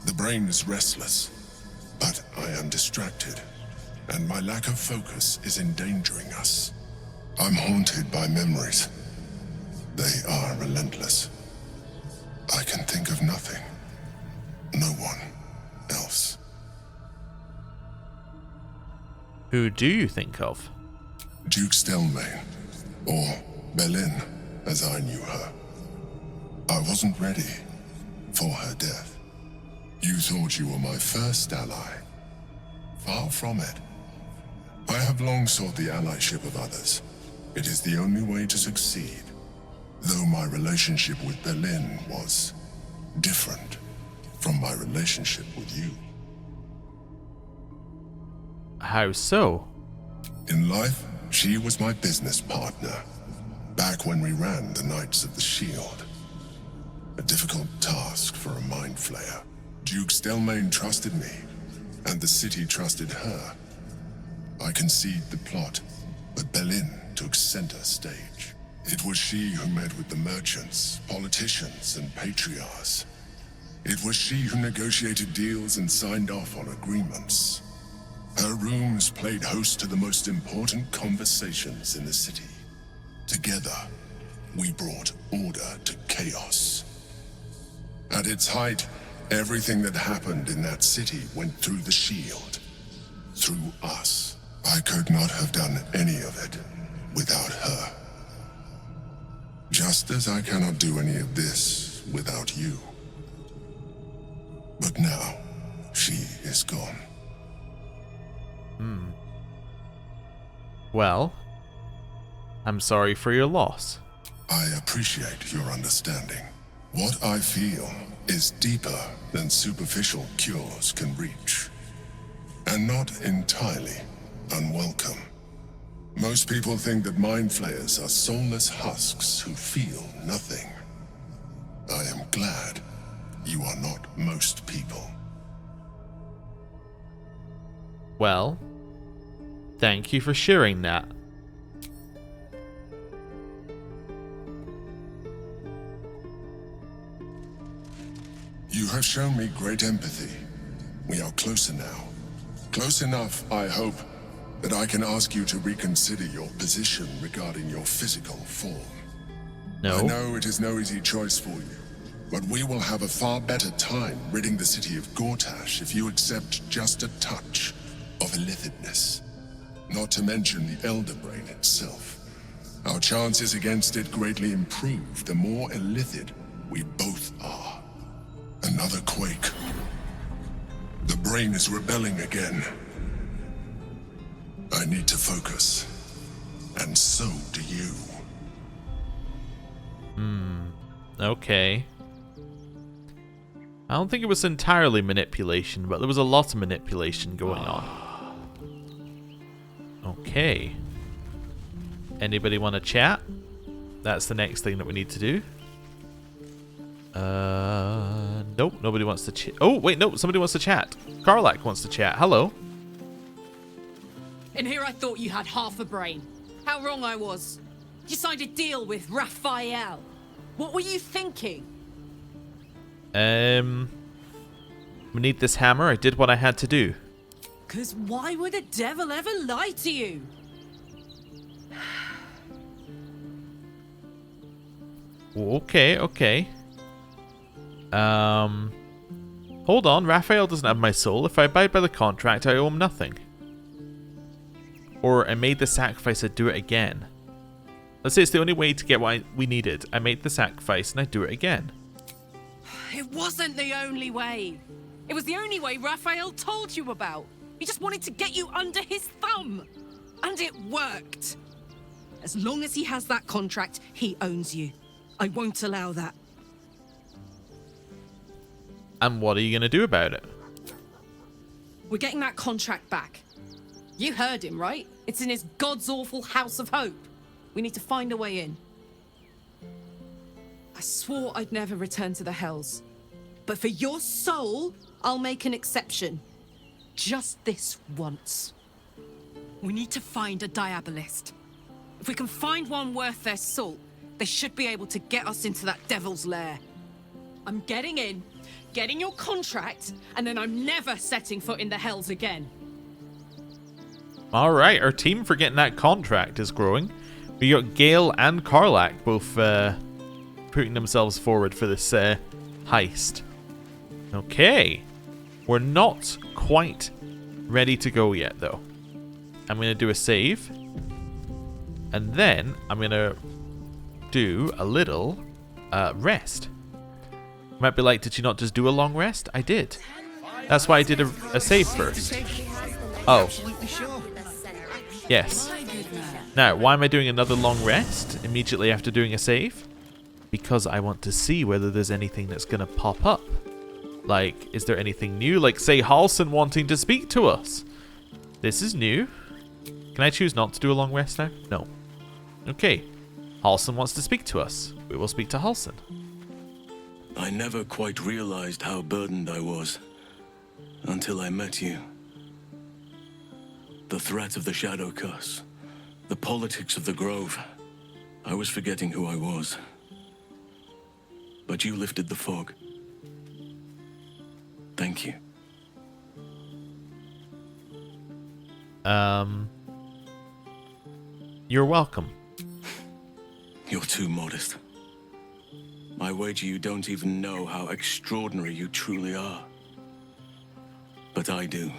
The brain is restless, but I am distracted, and my lack of focus is endangering us. I'm haunted by memories. They are relentless. I can think of nothing. No one else. Who do you think of? Duke Stelmane, or Belin, as I knew her. I wasn't ready for her death. You thought you were my first ally. Far from it. I have long sought the allyship of others. It is the only way to succeed. Though my relationship with Belin was different from my relationship with you. How so? In life, she was my business partner, back when we ran the Knights of the Shield. A difficult task for a Mind Flayer. Duke Stelmane trusted me, and the city trusted her. I conceived the plot, but Belin took center stage. It was she who met with the merchants, politicians, and patriarchs. It was she who negotiated deals and signed off on agreements. Her rooms played host to the most important conversations in the city. Together, we brought order to chaos. At its height, everything that happened in that city went through the shield. Through us. I could not have done any of it without her. Just as I cannot do any of this without you. But now, she is gone. Well, I'm sorry for your loss. I appreciate your understanding. What I feel is deeper than superficial cures can reach. And not entirely unwelcome. Most people think that Mind Flayers are soulless husks who feel nothing. I am glad you are not most people. Well, thank you for sharing that. You have shown me great empathy. We are closer now. Close enough, I hope, that I can ask you to reconsider your position regarding your physical form. No. I know it is no easy choice for you, but we will have a far better time ridding the city of Gortash if you accept just a touch of illithidness. Not to mention the Elder Brain itself. Our chances against it greatly improve the more illithid we both are. Another quake. The brain is rebelling again. I need to focus. And so do you. Okay. I don't think it was entirely manipulation, but there was a lot of manipulation going on. Okay. Anybody want to chat? That's the next thing that we need to do. Nope, nobody wants to chat. Oh, wait, no, somebody wants to chat. Karlach wants to chat. Hello. In here I thought you had half a brain. How wrong I was. You signed a deal with Raphael. What were you thinking? We need this hammer. I did what I had to do. 'Cause why would the devil ever lie to you? Okay, okay. Hold on. Raphael doesn't have my soul. If I abide by the contract, I owe him nothing. Or I made the sacrifice, I'd do it again. Let's say it's the only way to get what we needed. I made the sacrifice and I'd do it again. It wasn't the only way. It was the only way Raphael told you about. He just wanted to get you under his thumb. And it worked. As long as he has that contract, he owns you. I won't allow that. And what are you going to do about it? We're getting that contract back. You heard him, right? It's in his god's awful House of Hope. We need to find a way in. I swore I'd never return to the Hells. But for your soul, I'll make an exception. Just this once. We need to find a Diabolist. If we can find one worth their salt, they should be able to get us into that devil's lair. I'm getting in, getting your contract, and then I'm never setting foot in the Hells again. Alright, our team for getting that contract is growing. We got Gale and Karlach both putting themselves forward for this heist. Okay. We're not quite ready to go yet, though. I'm going to do a save. And then I'm going to do a little rest. You might be like, did you not just do a long rest? I did. That's why I did a save first. Oh. Yes. Now, why am I doing another long rest immediately after doing a save? Because I want to see whether there's anything that's going to pop up. Like, is there anything new? Like, say, Halsin wanting to speak to us. This is new. Can I choose not to do a long rest now? No. Okay. Halsin wants to speak to us. We will speak to Halsin. I never quite realized how burdened I was until I met you. The threat of the Shadow Curse, the politics of the Grove. I was forgetting who I was. But you lifted the fog. Thank you. You're welcome. You're too modest. I wager you don't even know how extraordinary you truly are. But I do.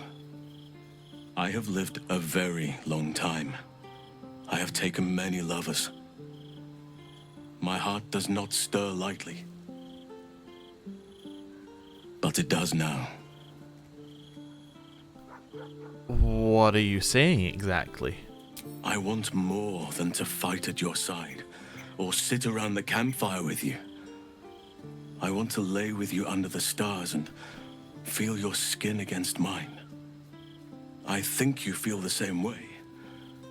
I have lived a very long time. I have taken many lovers. my heart does not stir lightly. But it does now. What are you saying exactly? I want more than to fight at your side, or sit around the campfire with you. I want to lay with you under the stars and feel your skin against mine. I think you feel the same way.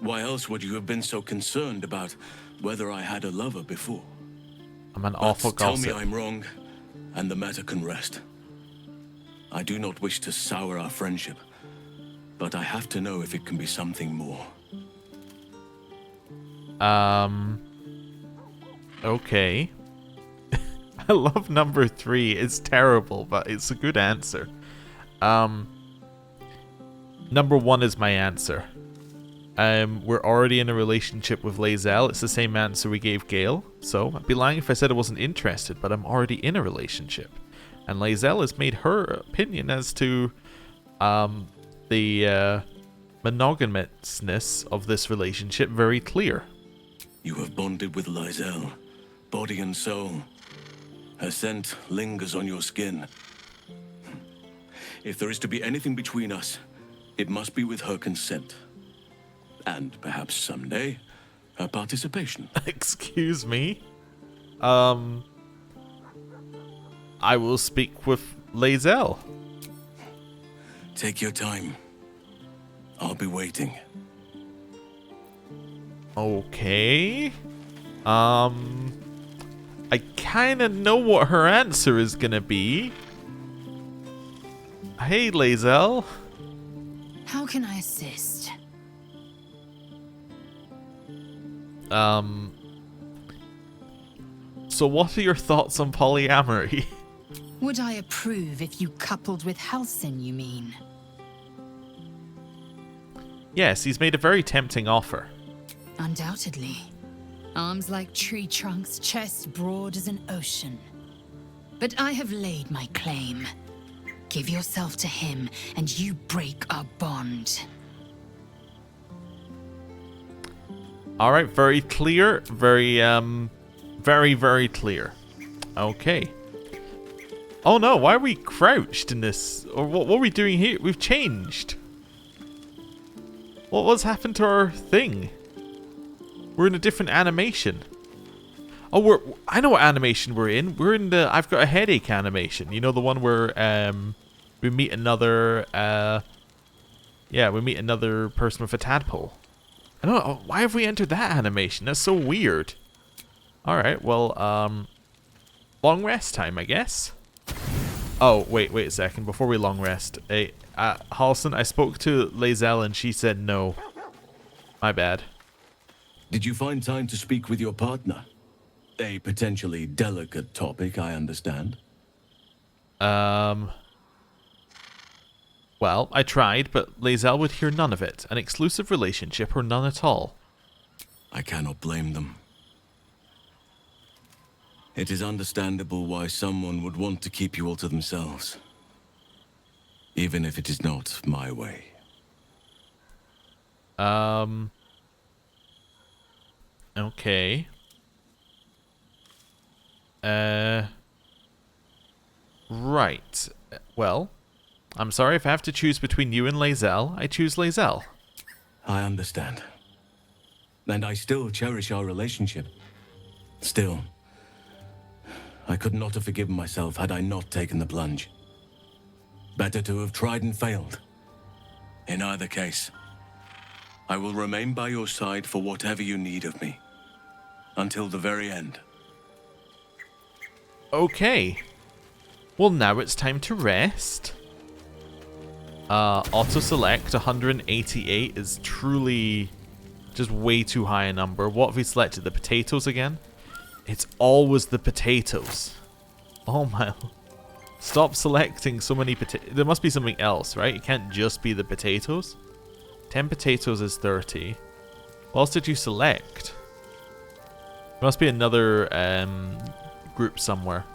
Why else would you have been so concerned about whether I had a lover before? I'm an awful gossip. Tell me I'm wrong, and the matter can rest. I do not wish to sour our friendship, but I have to know if it can be something more. Okay. I love number 3. It's terrible, but it's a good answer. Number 1 is my answer. We're already in a relationship with Lae'zel. It's the same answer we gave Gale. So I'd be lying if I said I wasn't interested, but I'm already in a relationship. And Lae'zel has made her opinion as to the monogamousness of this relationship very clear. You have bonded with Lae'zel, body and soul. Her scent lingers on your skin. If there is to be anything between us, it must be with her consent. And perhaps someday, her participation. Excuse me? I will speak with Lae'zel. Take your time. I'll be waiting. Okay. I kind of know what her answer is gonna be. Hey, Lae'zel. How can I assist? So what are your thoughts on polyamory? Would I approve if you coupled with Halsin, you mean? Yes, he's made a very tempting offer. Undoubtedly. Arms like tree trunks, chest broad as an ocean. But I have laid my claim. Give yourself to him, and you break our bond. Alright, very clear. Very, very clear. Okay. Oh no, why are we crouched in this? Or what are we doing here? We've changed. What's happened to our thing? We're in a different animation. Oh, I know what animation we're in. We're in the I've got a headache animation. You know, the one where we meet another we meet another person with a tadpole. I don't know, why have we entered that animation? That's so weird. Alright, well, long rest time, I guess. Oh, wait a second. Before we long rest. Hey, Halsin, I spoke to Lae'zel and she said no. My bad. Did you find time to speak with your partner? A potentially delicate topic, I understand. Well, I tried, but Lae'zel would hear none of it. An exclusive relationship or none at all. I cannot blame them. It is understandable why someone would want to keep you all to themselves. Even if it is not my way. Okay. Right. Well, I'm sorry if I have to choose between you and Lae'zel. I choose Lae'zel. I understand. And I still cherish our relationship. Still, I could not have forgiven myself had I not taken the plunge. Better to have tried and failed. In either case, I will remain by your side for whatever you need of me. Until the very end. Okay. Well, now it's time to rest. Auto-select 188 is truly just way too high a number. What have we selected? The potatoes again? It's always the potatoes. Oh my... Stop selecting so many potatoes. There must be something else, right? It can't just be the potatoes. 10 potatoes is 30. What else did you select? There must be another group somewhere.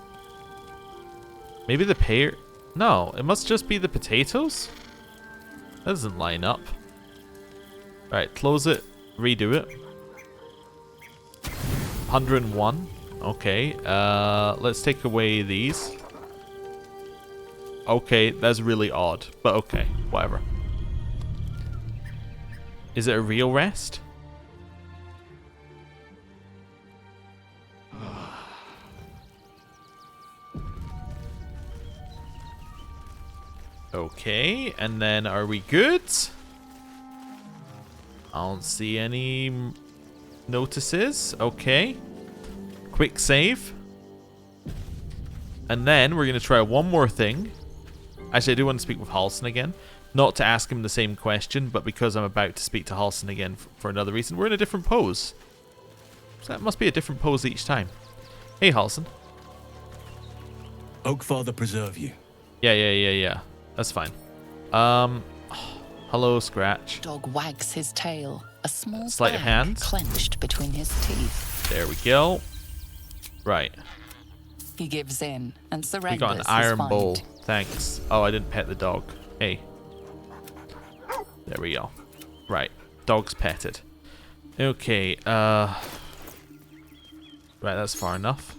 Maybe the pear... No, it must just be the potatoes? That doesn't line up. Right, close it. Redo it. 101. Okay, let's take away these. Okay, that's really odd, but okay, whatever. Is it a real rest? Okay, and then are we good? I don't see any notices. Okay. Quick save. And then we're going to try one more thing. Actually, I do want to speak with Halsin again. Not to ask him the same question, but because I'm about to speak to Halsin again for another reason. We're in a different pose. So that must be a different pose each time. Hey, Halsin. Oakfather preserve you. Yeah. That's fine. Hello, Scratch. Dog wags his tail, a small Sleight of bag hand. clenched between his teeth. There we go. Right. He gives in and surrenders. We got an his iron find. bowl. Thanks. Oh, I didn't pet the dog. Hey. There we go. Right. Dog's petted. Okay. Right, that's far enough.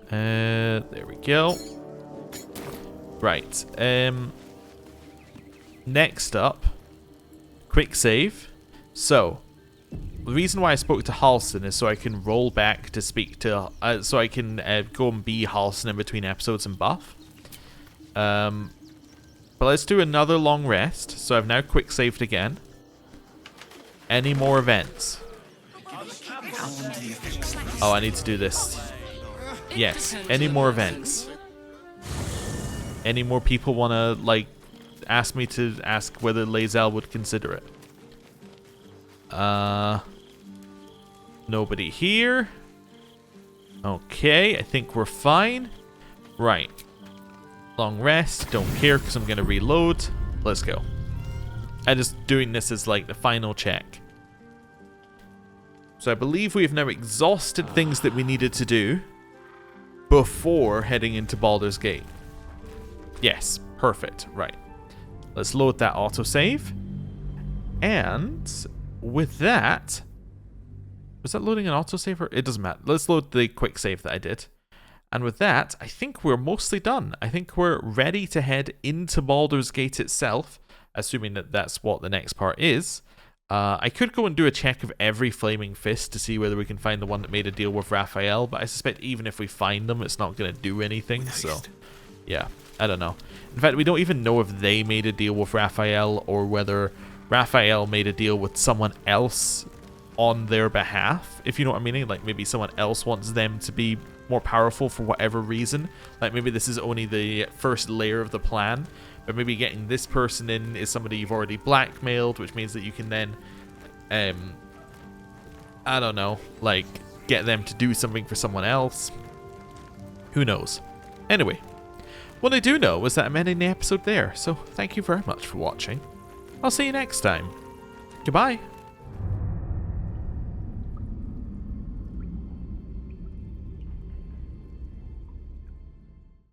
There we go. Right. Next up, quick save. So, the reason why I spoke to Halsin is so I can roll back to speak to, so I can go and be Halsin in between episodes and buff. But let's do another long rest. So I've now quick saved again. Any more events? Oh, I need to do this. Yes. Any more events? Any more people want to, like, ask me to ask whether Lae'zel would consider it? Nobody here. Okay, I think we're fine. Right. Long rest. Don't care because I'm going to reload. Let's go. I'm just doing this as, like, the final check. So I believe we have now exhausted things that we needed to do before heading into Baldur's Gate. Yes, perfect. Right. Let's load that autosave. And with that... Was that loading an autosave? It doesn't matter. Let's load the quick save that I did. And with that, I think we're mostly done. I think we're ready to head into Baldur's Gate itself, assuming that that's what the next part is. I could go and do a check of every Flaming Fist to see whether we can find the one that made a deal with Raphael, but I suspect even if we find them, it's not going to do anything, so... Yeah, I don't know. In fact, we don't even know if they made a deal with Raphael or whether Raphael made a deal with someone else on their behalf, if you know what I mean. Like, maybe someone else wants them to be more powerful for whatever reason. Like, maybe this is only the first layer of the plan, but maybe getting this person in is somebody you've already blackmailed, which means that you can then, I don't know, like, get them to do something for someone else. Who knows? Anyway. What I do know is that I'm ending the episode there, so thank you very much for watching. I'll see you next time. Goodbye.